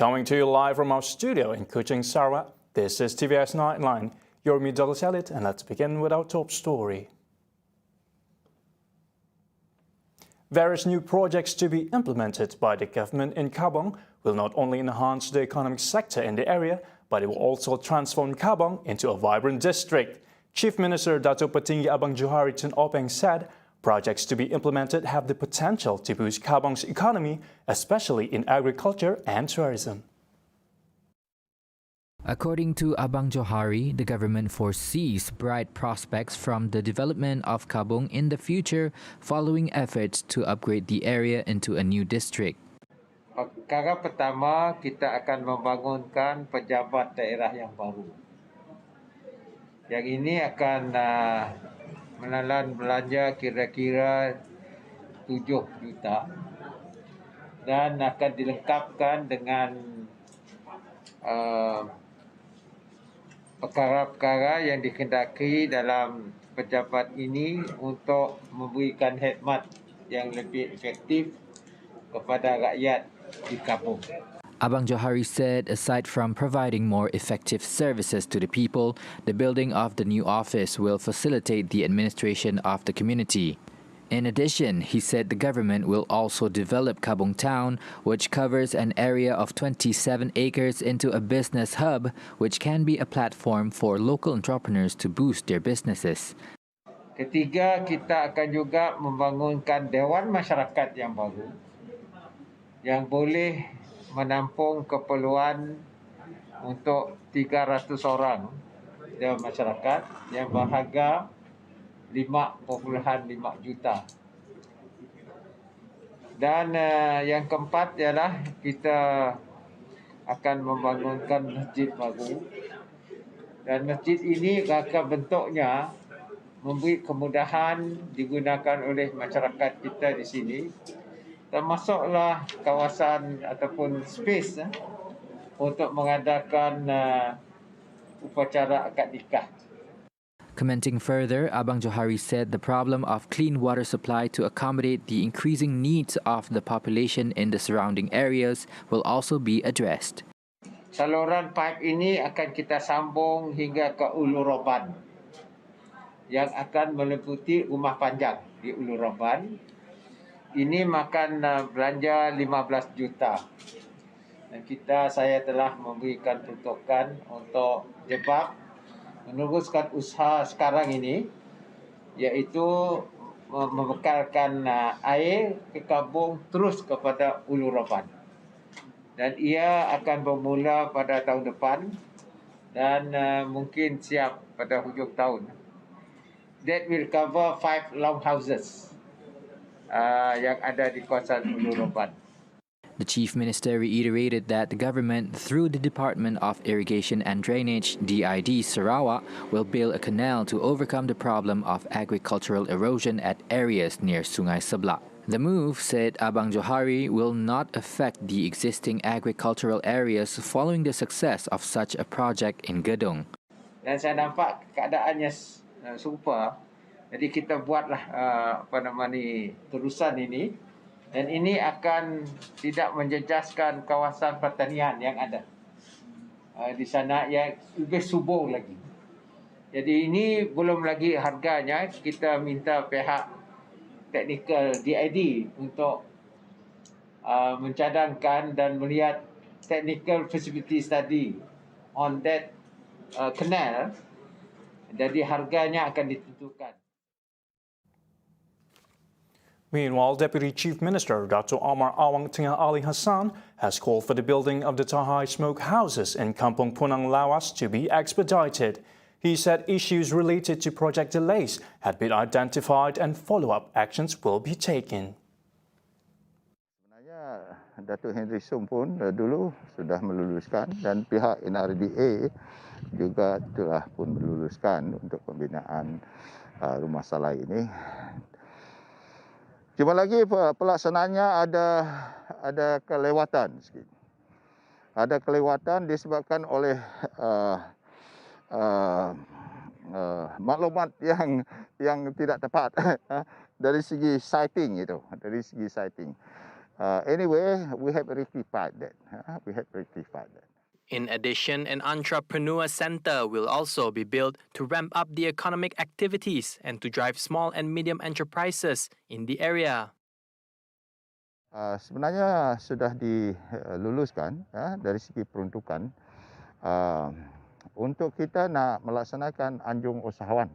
Coming to you live from our studio in Kuching, Sarawak, this is TVS Nightline. You're me, Douglas Elliott, and let's begin with our top story. Various new projects to be implemented by the government in KABONG will not only enhance the economic sector in the area, but it will also transform KABONG into a vibrant district. Chief Minister Dato' Petinggi Abang Johari Tun Openg said projects to be implemented have the potential to boost KABONG's economy, especially in agriculture and tourism. According to Abang Johari, the government foresees bright prospects from the development of KABONG in the future following efforts to upgrade the area into a new district. Perkara pertama, kita akan membangunkan pejabat daerah yang baru. Yang ini akan menelan belanja kira-kira 7 juta dan akan dilengkapkan dengan perkara-perkara yang dikehendaki dalam pejabat ini untuk memberikan khidmat yang lebih efektif kepada rakyat di KABONG. Abang Johari said aside from providing more effective services to the people, the building of the new office will facilitate the administration of the community. In addition, he said the government will also develop KABONG Town, which covers an area of 27 acres, into a business hub, which can be a platform for local entrepreneurs to boost their businesses. Ketiga, kita akan juga membangunkan Dewan Masyarakat yang baru yang boleh menampung keperluan untuk 300 orang Dewan Masyarakat yang berharga 5.5 juta. Dan yang keempat ialah kita akan membangunkan masjid baru. Dan masjid ini akan bentuknya memberi kemudahan digunakan oleh masyarakat kita di sini. Termasuklah kawasan ataupun space untuk mengadakan upacara akad nikah. Commenting further, Abang Johari said the problem of clean water supply to accommodate the increasing needs of the population in the surrounding areas will also be addressed. Saluran pipe ini akan kita sambung hingga ke Ulu Roban yang akan meliputi rumah panjang di Ulu Roban. Ini makan belanja 15 juta. Dan saya telah memberikan peruntukan untuk jebak meneruskan usaha sekarang ini, iaitu membekalkan air ke KABONG terus kepada Ulu Roban. Dan ia akan bermula pada tahun depan dan mungkin siap pada hujung tahun. That will cover 5 longhouses yang ada di kawasan Ulu Roban. The Chief Minister reiterated that the government, through the Department of Irrigation and Drainage, DID Sarawak, will build a canal to overcome the problem of agricultural erosion at areas near Sungai Seblak. The move, said Abang Johari, will not affect the existing agricultural areas following the success of such a project in Gedong. Dan saya nampak keadaannya serupa. Jadi kita buatlah terusan ini, dan ini akan tidak menjejaskan kawasan pertanian yang ada di sana yang lebih subur lagi. Jadi ini belum lagi harganya, kita minta pihak teknikal DID untuk mencadangkan dan melihat technical feasibility study on that canal. Jadi harganya akan ditentukan. Meanwhile, Deputy Chief Minister Dato' AWANG Tengah Ali Hassan has called for the building of the Thai SMOKEHOUSES in Kampung Punang Lawas to be expedited. He said issues related to project delays had been identified and follow-up actions will be taken. Sebenarnya Datuk Henry Sum pun dulu sudah meluluskan dan pihak NRDA juga telah pun meluluskan untuk pembinaan rumah salai ini. Cuma lagi pelaksanaannya ada kelewatan sikit. Ada kelewatan disebabkan oleh maklumat yang tidak tepat dari segi siting itu, dari segi siting. Anyway, we have rectified that. We have rectified that. In addition, an entrepreneur center will also be built to ramp up the economic activities and to drive small and medium enterprises in the area. Sebenarnya sudah diluluskan dari segi peruntukan untuk kita nak melaksanakan anjung usahawan.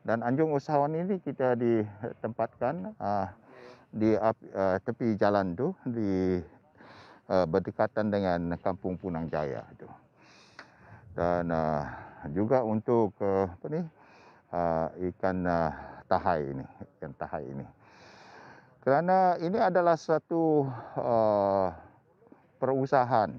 Dan anjung usahawan ini kita ditempatkan di tepi jalan tu di berdekatan dengan Kampung Punang Jaya itu. Dan juga untuk ikan tahai ini. Kerana ini adalah satu perusahaan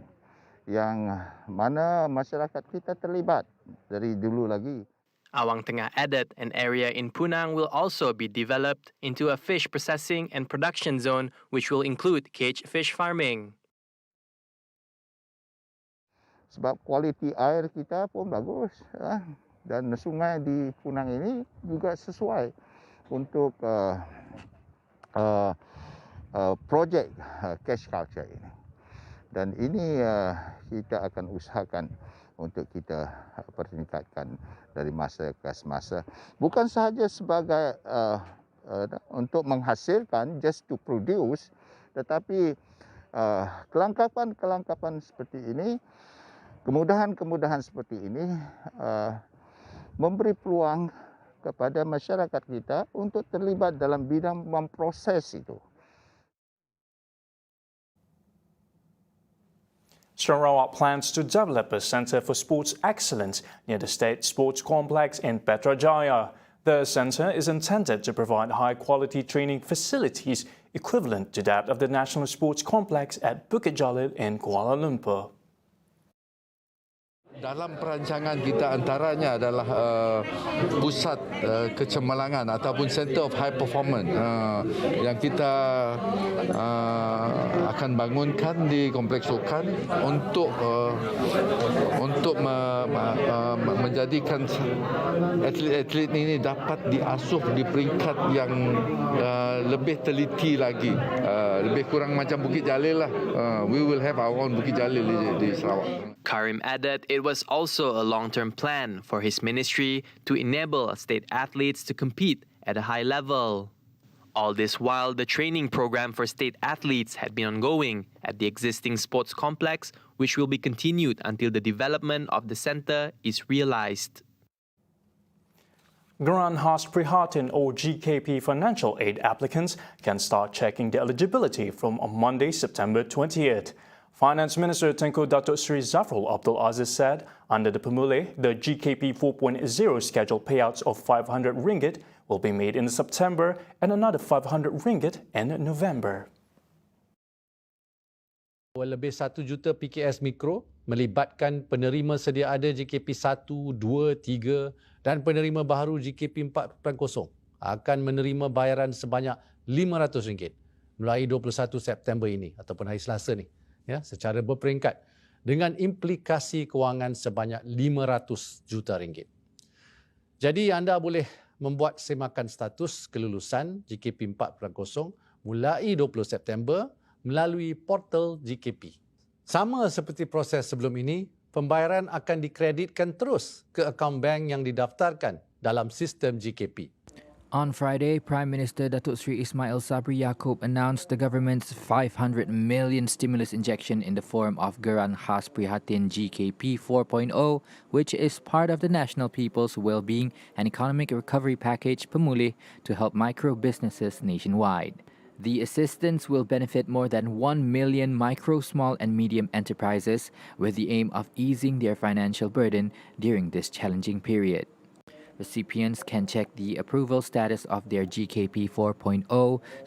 yang mana masyarakat kita terlibat dari dulu lagi. Awang Tengah added an area in Punang will also be developed into a fish processing and production zone which will include cage fish farming. Sebab kualiti air kita pun bagus dan sungai di Punang ini juga sesuai untuk projek cash culture ini. Dan ini kita akan usahakan untuk kita pertingkatkan dari masa ke semasa. Bukan sahaja sebagai untuk menghasilkan, just to produce, tetapi kelengkapan seperti ini, kemudahan seperti ini memberi peluang kepada masyarakat kita untuk terlibat dalam bidang memproses itu. Sarawak plans to develop a Centre for Sports Excellence near the State Sports Complex in Putrajaya. The centre is intended to provide high-quality training facilities equivalent to that of the National Sports Complex at Bukit Jalil in Kuala Lumpur. Dalam perancangan kita antaranya adalah pusat kecemerlangan ataupun Center of High Performance yang kita akan bangunkan di Kompleks Sukan untuk menjadikan atlet-atlet ini dapat diasuh di peringkat yang lebih teliti lagi, lebih kurang macam Bukit Jalil lah. We will have our own Bukit Jalil di Sarawak. Karim added it was also a long-term plan for his ministry to enable state athletes to compete at a high level. All this while, the training program for state athletes had been ongoing at the existing sports complex, which will be continued until the development of the centre is realised. Geran Khas Prihatin or GKP financial aid applicants can start checking their eligibility from Monday, September 20th. Finance Minister Tengku Datuk Seri Zafrul Abdul Aziz said under the Pemulih, the GKP 4.0 scheduled payouts of RM500 will be made in September and another RM500 in November. Lebih 1 juta PKS Mikro melibatkan penerima sedia ada GKP 1, 2, 3 dan penerima baru GKP 4.0 akan menerima bayaran sebanyak RM500 mulai 21 September ini ataupun hari Selasa ni. Ya, secara berperingkat dengan implikasi kewangan sebanyak RM500 juta. Jadi anda boleh membuat semakan status kelulusan GKP 4.0 mulai 20 September melalui portal GKP. Sama seperti proses sebelum ini, pembayaran akan dikreditkan terus ke akaun bank yang didaftarkan dalam sistem GKP. On Friday, Prime Minister Datuk Seri Ismail Sabri Yaakob announced the government's $500 million stimulus injection in the form of Geran Khas Prihatin GKP 4.0, which is part of the National People's Wellbeing and Economic Recovery Package Pemulih to help micro businesses nationwide. The assistance will benefit more than 1 million micro, small and medium enterprises with the aim of easing their financial burden during this challenging period. Recipients can check the approval status of their GKP 4.0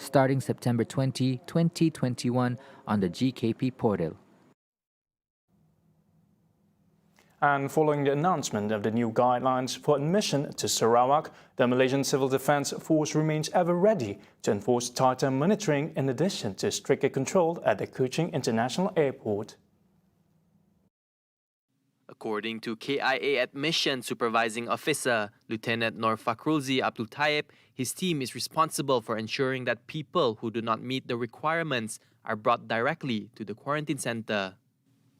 starting September 20, 2021 on the GKP portal. And following the announcement of the new guidelines for admission to Sarawak, the Malaysian Civil Defence Force remains ever ready to enforce tighter monitoring in addition to stricter control at the Kuching International Airport. According to KIA Admission Supervising Officer Lieutenant Nur Fakrulzi Abdul Taib, his team is responsible for ensuring that people who do not meet the requirements are brought directly to the quarantine center.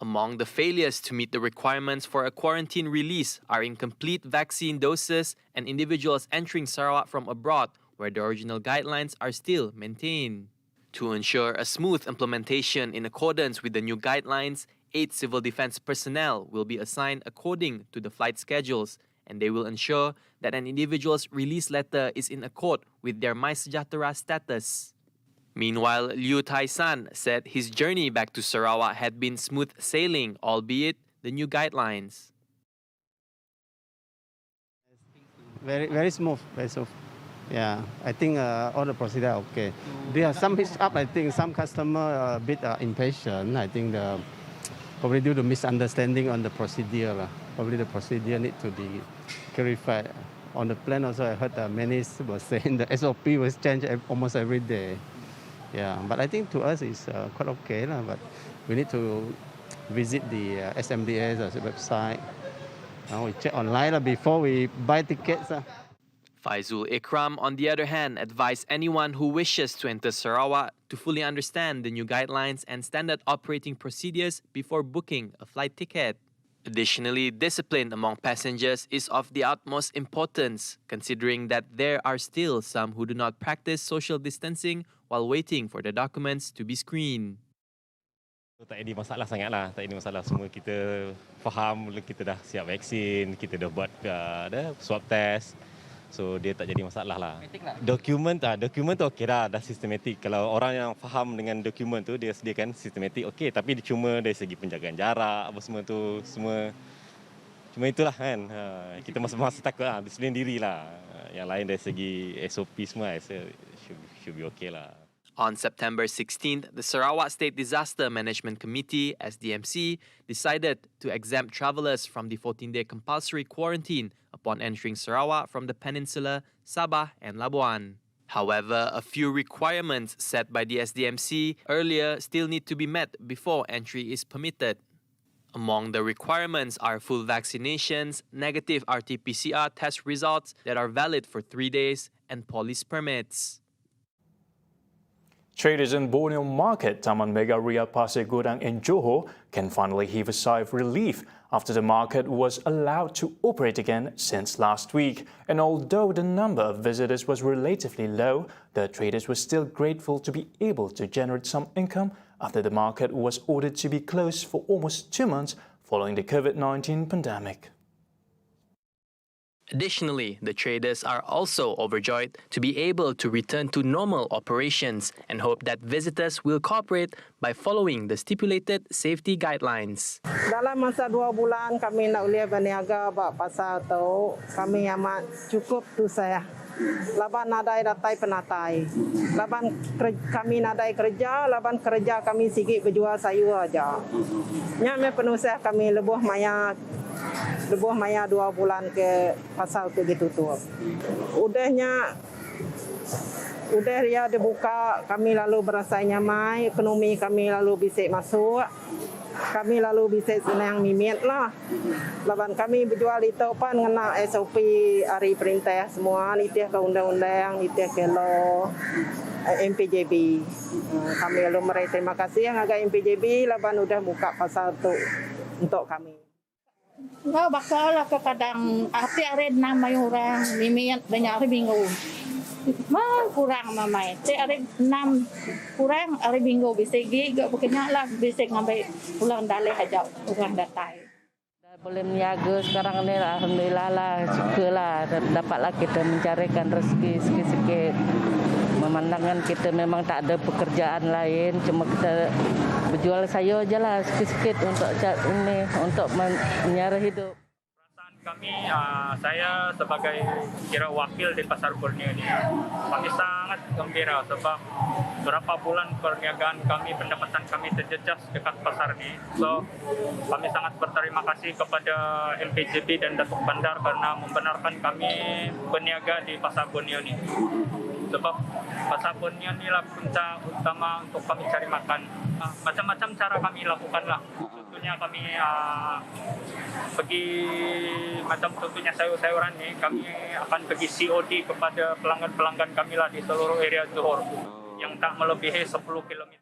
Among the failures to meet the requirements for a quarantine release are incomplete vaccine doses and individuals entering Sarawak from abroad, where the original guidelines are still maintained. To ensure a smooth implementation in accordance with the new guidelines, 8 civil defense personnel will be assigned according to the flight schedules, and they will ensure that an individual's release letter is in accord with their MySejahtera status. Meanwhile, Liu Tai-san said his journey back to Sarawak had been smooth sailing, albeit the new guidelines. Very smooth, very smooth. Yeah, I think all the procedure are okay. There are some hitch up. I think some customer a bit impatient. I think probably due to misunderstanding on the procedure. Probably the procedure need to be clarified. On the plane also, I heard many were saying the SOP was changed almost every day. Yeah, but I think to us it's quite okay. But we need to visit the SMDA's website. We check online before we buy tickets. Faizul Ikram, on the other hand, advised anyone who wishes to enter Sarawak to fully understand the new guidelines and standard operating procedures before booking a flight ticket. Additionally, discipline among passengers is of the utmost importance, considering that there are still some who do not practice social distancing while waiting for the documents to be screened. Tak ada masalah sangatlah, tak ada masalah. Semua kita faham, kita dah siap vaksin, kita dah buat swab test. So dia tak jadi masalah lah. Dokumen tu okey dah sistematik. Kalau orang yang faham dengan dokumen tu, dia sediakan sistematik okey. Tapi cuma dari segi penjagaan jarak, apa semua tu, cuma itulah kan. Kita masih takut lah, disiplin diri lah. Yang lain dari segi SOP semua, should be okey lah. On September 16th, the Sarawak State Disaster Management Committee, SDMC, decided to exempt travellers from the 14-day compulsory quarantine upon entering Sarawak from the peninsula, Sabah and Labuan. However, a few requirements set by the SDMC earlier still need to be met before entry is permitted. Among the requirements are full vaccinations, negative RT-PCR test results that are valid for 3 days, and police permits. Traders in Borneo Market, Taman Mega Ria Pasir Gudang in Johor can finally heave a sigh of relief after the market was allowed to operate again since last week. And although the number of visitors was relatively low, the traders were still grateful to be able to generate some income after the market was ordered to be closed for almost 2 months following the COVID-19 pandemic. Additionally, the traders are also overjoyed to be able to return to normal operations and hope that visitors will cooperate by following the stipulated safety guidelines. Dalam masa 2 bulan kami nak boleh berniaga buat pasar tu, kami amat cukup tu saya. Laban nadai datai penatai. Laban kami nadai kerja, laban kerja kami sikit berjual sayur aja. Nya penuh kami lebuh maya 2 bulan ke pasar tu ditutup. Udah dia dibuka, kami lalu berasa nyamai, ekonomi kami lalu bisa masuk. Kami lalu bisa senang mimit lah. Laban kami berjual itu pan kena SOP hari perintah semua, nitih ke undang-undang, nitih ke law MPJB. Kami lalu meraih terima kasih yang agak MPJB laban udah buka pasar tu untuk kami. Nggak bakal lah kadang hati hari 6 may orang mimit banyak hari minggu. Kurang mamai. Hari 6 kurang hari minggu bisa gig bukannya lah bisa ngambil pulang dalih aja orang datai. Boleh meniaga sekarang ni alhamdulillah lah, syukurlah dapatlah kita mencarikan rezeki sikit-sikit. Memandangkan kita memang tak ada pekerjaan lain, cuma kita berjual sayur je lah sikit-sikit untuk menyara hidup. Kami, saya sebagai kira wakil di Pasar Borneo ini, kami sangat gembira sebab berapa bulan perniagaan kami, pendapatan kami terjejas dekat pasar ini. So, kami sangat berterima kasih kepada MPJB dan Datuk Bandar karena membenarkan kami berniaga di Pasar Borneo ini. Sebab Pasar Borneo inilah punca utama untuk kami cari makan. Macam-macam cara kami lakukan lah. Contohnya kami pergi macam contohnya sayur-sayuran ni, kami akan pergi COD kepada pelanggan-pelanggan kami lah di seluruh area Johor yang tak melebihi 10 km.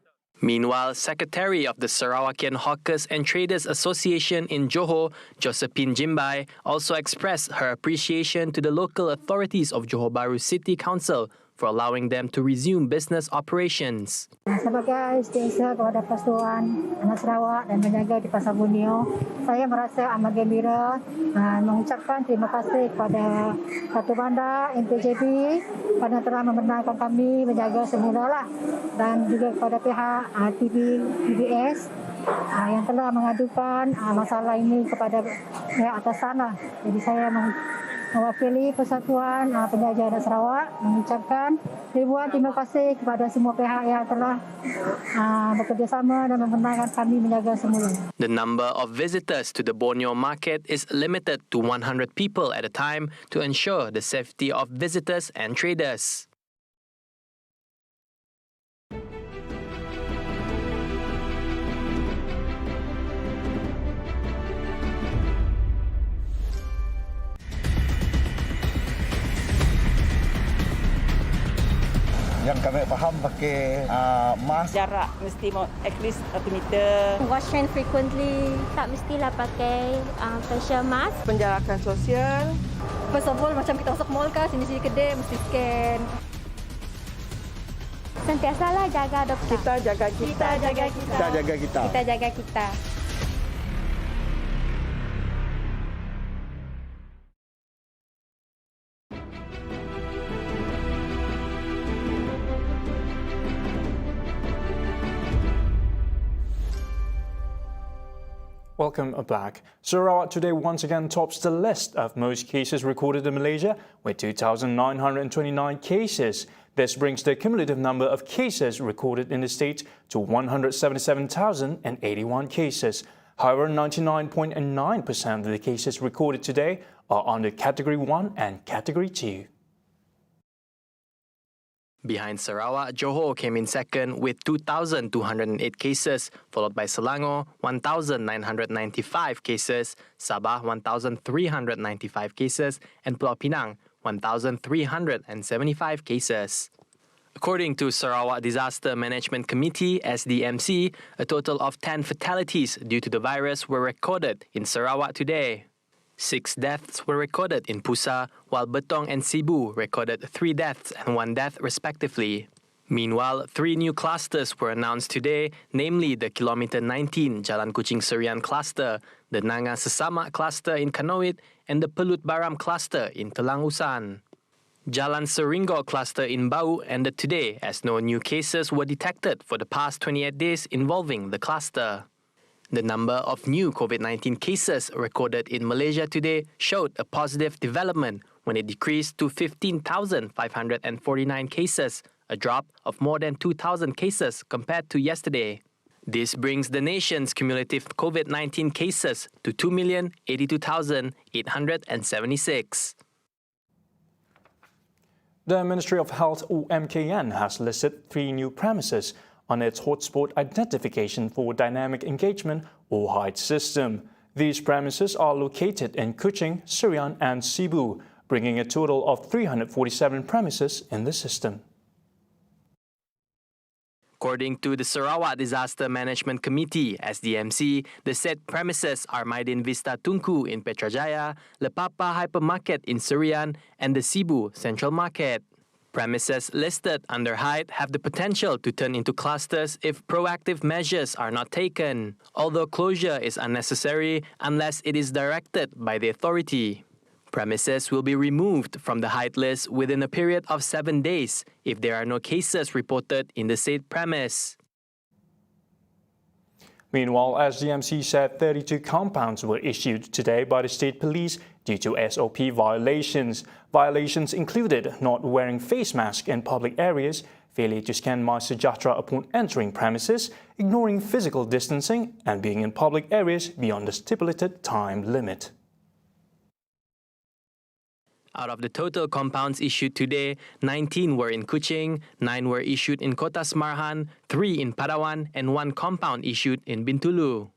Meanwhile, Secretary of the Sarawakian Hawkers and Traders Association in Johor, Josephine Jimbai, also expressed her appreciation to the local authorities of Johor Bahru City Council for allowing them to resume business operations. Sebagai setiausaha kepada Persatuan Anak Sarawak dan penjaga di Pasar Borneo, saya merasa amat gembira mengucapkan terima kasih kepada Satu Bandar MPJB kerana telah membenarkan kami menjaga semula lah, dan juga kepada pihak TVS yang telah mengadukan masalah ini kepada pihak atasan lah. Jadi saya mewakili Persatuan Penjaga Anak Sarawak mengucapkan ribuan terima kasih kepada semua pihak yang telah bekerjasama dan membenarkan kami menjaga semula. The number of visitors to the Borneo market is limited to 100 people at a time to ensure the safety of visitors and traders. Yang kami faham pakai mask. Jarak mesti at least 1 meter. Wash hand frequently. Tak mestilah pakai facial mask. Penjarakan sosial. First of all, macam kita masuk mall kan, sini-sini kedai mesti scan. Sentiasalah jaga doktor. Kita jaga kita. Kita jaga kita. Kita jaga kita. Kita jaga kita. Welcome back. Sarawak today once again tops the list of most cases recorded in Malaysia with 2,929 cases. This brings the cumulative number of cases recorded in the state to 177,081 cases. However, 99.9% of the cases recorded today are under Category 1 and Category 2. Behind Sarawak, Johor came in second with 2,208 cases, followed by Selangor, 1,995 cases, Sabah, 1,395 cases, and Pulau Pinang, 1,375 cases. According to Sarawak Disaster Management Committee, SDMC, a total of 10 fatalities due to the virus were recorded in Sarawak today. 6 deaths were recorded in Pusa, while Betong and Sibu recorded 3 deaths and 1 death respectively. Meanwhile, 3 new clusters were announced today, namely the Kilometer 19 Jalan Kuching Serian cluster, the Nanga Sesamak cluster in Kanoit, and the Pelut Baram cluster in Telang Usan. Jalan Seringgo cluster in Bau ended today as no new cases were detected for the past 28 days involving the cluster. The number of new COVID-19 cases recorded in Malaysia today showed a positive development when it decreased to 15,549 cases, a drop of more than 2,000 cases compared to yesterday. This brings the nation's cumulative COVID-19 cases to 2,082,876. The Ministry of Health, or MKN, has listed 3 new premises on its hotspot identification for dynamic engagement or HIDE system. These premises are located in Kuching, Serian and Sibu, bringing a total of 347 premises in the system. According to the Sarawak Disaster Management Committee, SDMC, the said premises are Maidin Vista Tunku in Petrajaya, Lepapa Hypermarket in Serian, and the Sibu Central Market. Premises listed under HIDE have the potential to turn into clusters if proactive measures are not taken, although closure is unnecessary unless it is directed by the authority. Premises will be removed from the HIDE list within a period of 7 days if there are no cases reported in the said premise. Meanwhile, SDMC said 32 compounds were issued today by the state police due to SOP violations. Violations included not wearing face masks in public areas, failure to scan My Sejahtera upon entering premises, ignoring physical distancing, and being in public areas beyond the stipulated time limit. Out of the total compounds issued today, 19 were in Kuching, 9 were issued in Kota Semarhan, 3 in Padawan, and 1 compound issued in Bintulu.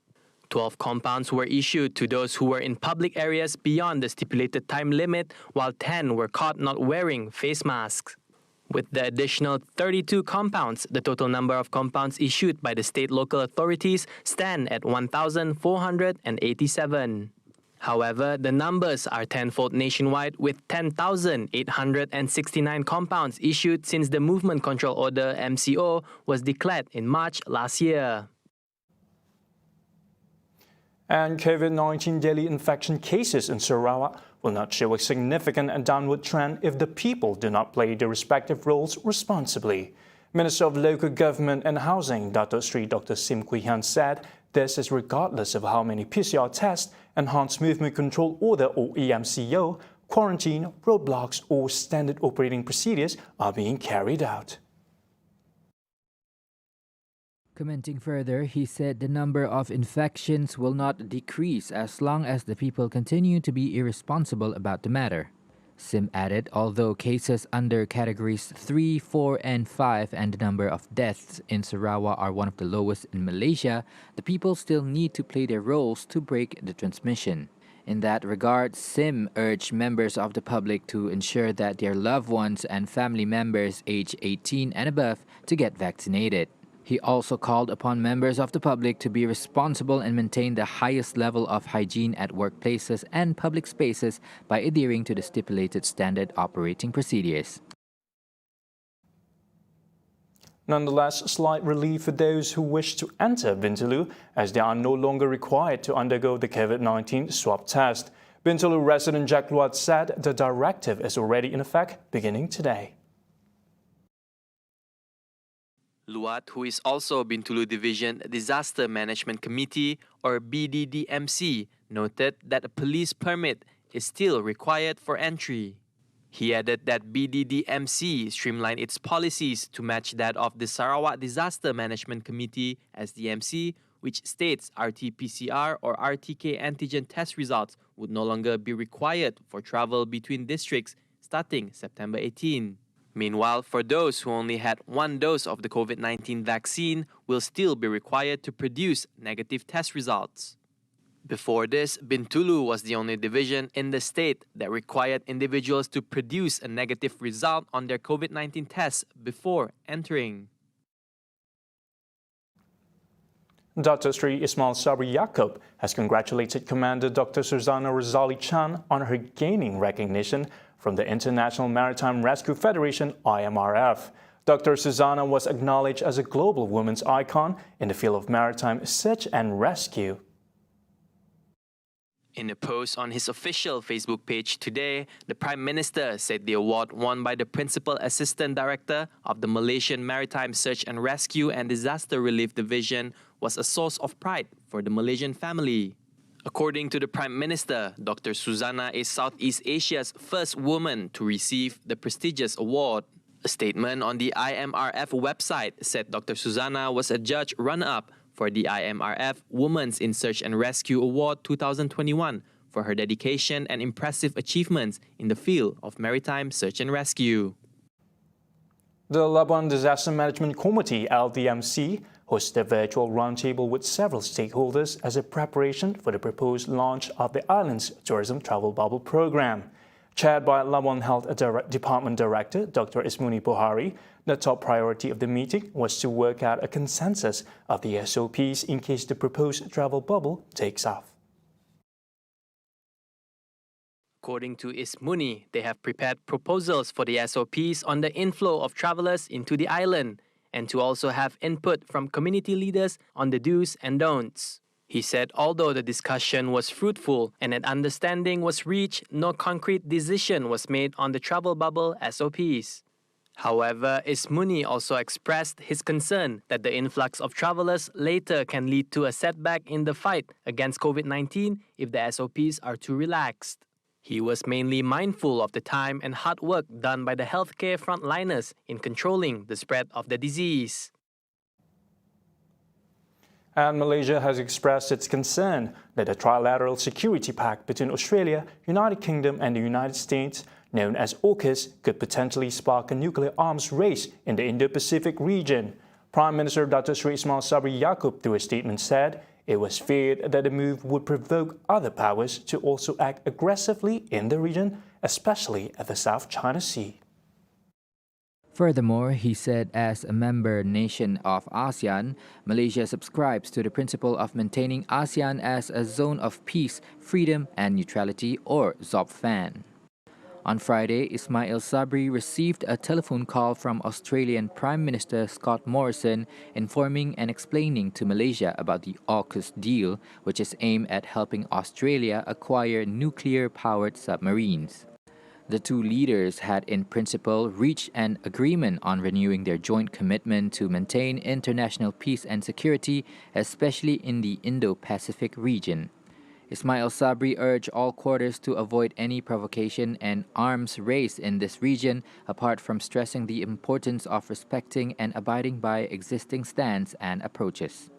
12 compounds were issued to those who were in public areas beyond the stipulated time limit, while 10 were caught not wearing face masks. With the additional 32 compounds, the total number of compounds issued by the state local authorities stand at 1,487. However, the numbers are tenfold nationwide, with 10,869 compounds issued since the Movement Control Order MCO was declared in March last year. And COVID-19 daily infection cases in Sarawak will not show a significant downward trend if the people do not play their respective roles responsibly. Minister of Local Government and Housing, Dr. Sim Kuihan said this is regardless of how many PCR tests, Enhanced Movement Control Order or EMCO, quarantine, roadblocks or standard operating procedures are being carried out. Commenting further, he said the number of infections will not decrease as long as the people continue to be irresponsible about the matter. Sim added, although cases under categories 3, 4 and 5 and the number of deaths in Sarawak are one of the lowest in Malaysia, the people still need to play their roles to break the transmission. In that regard, Sim urged members of the public to ensure that their loved ones and family members aged 18 and above to get vaccinated. He also called upon members of the public to be responsible and maintain the highest level of hygiene at workplaces and public spaces by adhering to the stipulated standard operating procedures. Nonetheless, slight relief for those who wish to enter Bintulu, as they are no longer required to undergo the COVID-19 swab test. Bintulu resident Jack Luat said the directive is already in effect beginning today. Luat, who is also Bintulu Division Disaster Management Committee or BDDMC, noted that a police permit is still required for entry. He added that BDDMC streamlined its policies to match that of the Sarawak Disaster Management Committee (SDMC), which states RT-PCR or RTK antigen test results would no longer be required for travel between districts starting September 18. Meanwhile, for those who only had one dose of the COVID-19 vaccine, will still be required to produce negative test results. Before this, Bintulu was the only division in the state that required individuals to produce a negative result on their COVID-19 tests before entering. Dr. Sri Ismail Sabri Yaakob has congratulated Commander Dr. Susanna Razali Chan on her gaining recognition from the International Maritime Rescue Federation (IMRF). Dr. Susanna was acknowledged as a global women's icon in the field of maritime search and rescue. In a post on his official Facebook page today, the Prime Minister said the award won by the Principal Assistant Director of the Malaysian Maritime Search and Rescue and Disaster Relief Division was a source of pride for the Malaysian family. According to the Prime Minister, Dr. Susanna is Southeast Asia's first woman to receive the prestigious award. A statement on the IMRF website said Dr. Susanna was a judge runner-up for the IMRF Women's in Search and Rescue Award 2021 for her dedication and impressive achievements in the field of maritime search and rescue. The Labuan Disaster Management Committee (LDMC) hosted a virtual roundtable with several stakeholders as a preparation for the proposed launch of the island's tourism travel bubble program. Chaired by Labuan Health Department Director Dr. Ismuni Bohari, the top priority of the meeting was to work out a consensus of the SOPs in case the proposed travel bubble takes off. According to Ismuni, they have prepared proposals for the SOPs on the inflow of travelers into the island and to also have input from community leaders on the do's and don'ts. He said although the discussion was fruitful and an understanding was reached, no concrete decision was made on the travel bubble SOPs. However, Ismuni also expressed his concern that the influx of travelers later can lead to a setback in the fight against COVID-19 if the SOPs are too relaxed. He was mainly mindful of the time and hard work done by the healthcare frontliners in controlling the spread of the disease. And Malaysia has expressed its concern that a trilateral security pact between Australia, United Kingdom and the United States, known as AUKUS, could potentially spark a nuclear arms race in the Indo-Pacific region. Prime Minister Dr. Sri Ismail Sabri Yaakob, through a statement, said it was feared that the move would provoke other powers to also act aggressively in the region, especially at the South China Sea. Furthermore, he said as a member nation of ASEAN, Malaysia subscribes to the principle of maintaining ASEAN as a zone of peace, freedom and neutrality, or ZOPFAN. On Friday, Ismail Sabri received a telephone call from Australian Prime Minister Scott Morrison informing and explaining to Malaysia about the AUKUS deal, which is aimed at helping Australia acquire nuclear-powered submarines. The two leaders had in principle reached an agreement on renewing their joint commitment to maintain international peace and security, especially in the Indo-Pacific region. Ismail Sabri urged all quarters to avoid any provocation and arms race in this region, apart from stressing the importance of respecting and abiding by existing stands and approaches.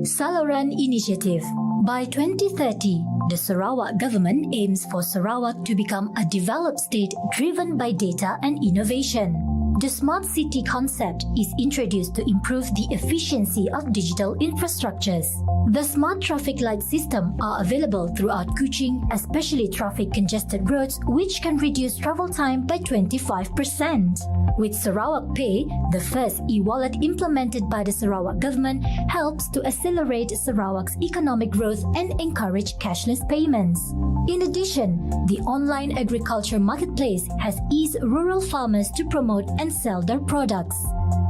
Salaran Initiative. By 2030, the Sarawak government aims for Sarawak to become a developed state driven by data and innovation. The smart city concept is introduced to improve the efficiency of digital infrastructures. The smart traffic light system are available throughout Kuching, especially traffic congested roads, which can reduce travel time by 25%. With Sarawak Pay, the first e-wallet implemented by the Sarawak government helps to accelerate Sarawak's economic growth and encourage cashless payments. In addition, the online agriculture marketplace has eased rural farmers to promote and sell their products.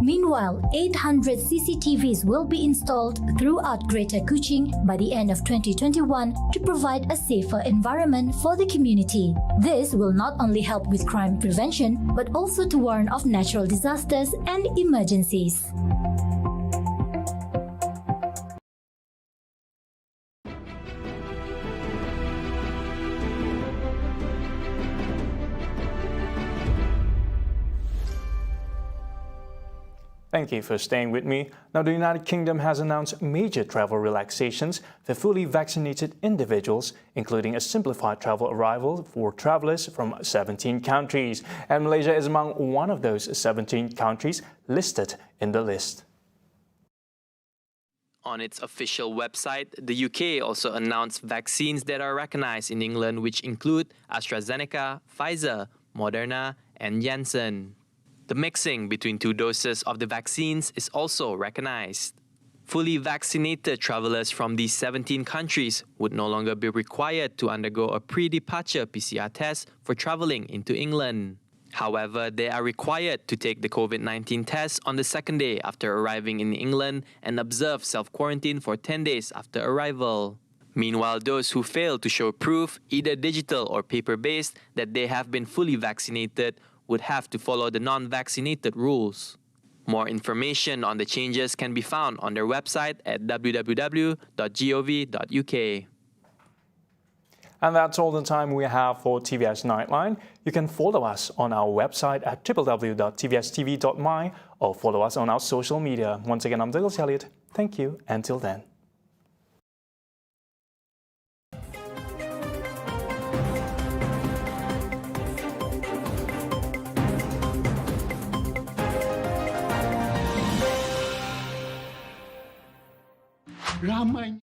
Meanwhile, 800 CCTVs will be installed throughout Greater Kuching by the end of 2021 to provide a safer environment for the community. This will not only help with crime prevention, but also to warn of natural disasters and emergencies. Thank you for staying with me. Now, the United Kingdom has announced major travel relaxations for fully vaccinated individuals, including a simplified travel arrival for travelers from 17 countries. And Malaysia is among one of those 17 countries listed in the list. On its official website, the UK also announced vaccines that are recognized in England, which include AstraZeneca, Pfizer, Moderna, and Janssen. The mixing between two doses of the vaccines is also recognized. Fully vaccinated travelers from these 17 countries would no longer be required to undergo a pre-departure PCR test for traveling into England. However, they are required to take the COVID-19 test on the second day after arriving in England and observe self-quarantine for 10 days after arrival. Meanwhile, those who fail to show proof, either digital or paper-based, that they have been fully vaccinated would have to follow the non-vaccinated rules. More information on the changes can be found on their website at www.gov.uk. And that's all the time we have for TVS Nightline. You can follow us on our website at www.tvstv.my or follow us on our social media. Once again, I'm Douglas Elliott. Thank you. Until then. Ramai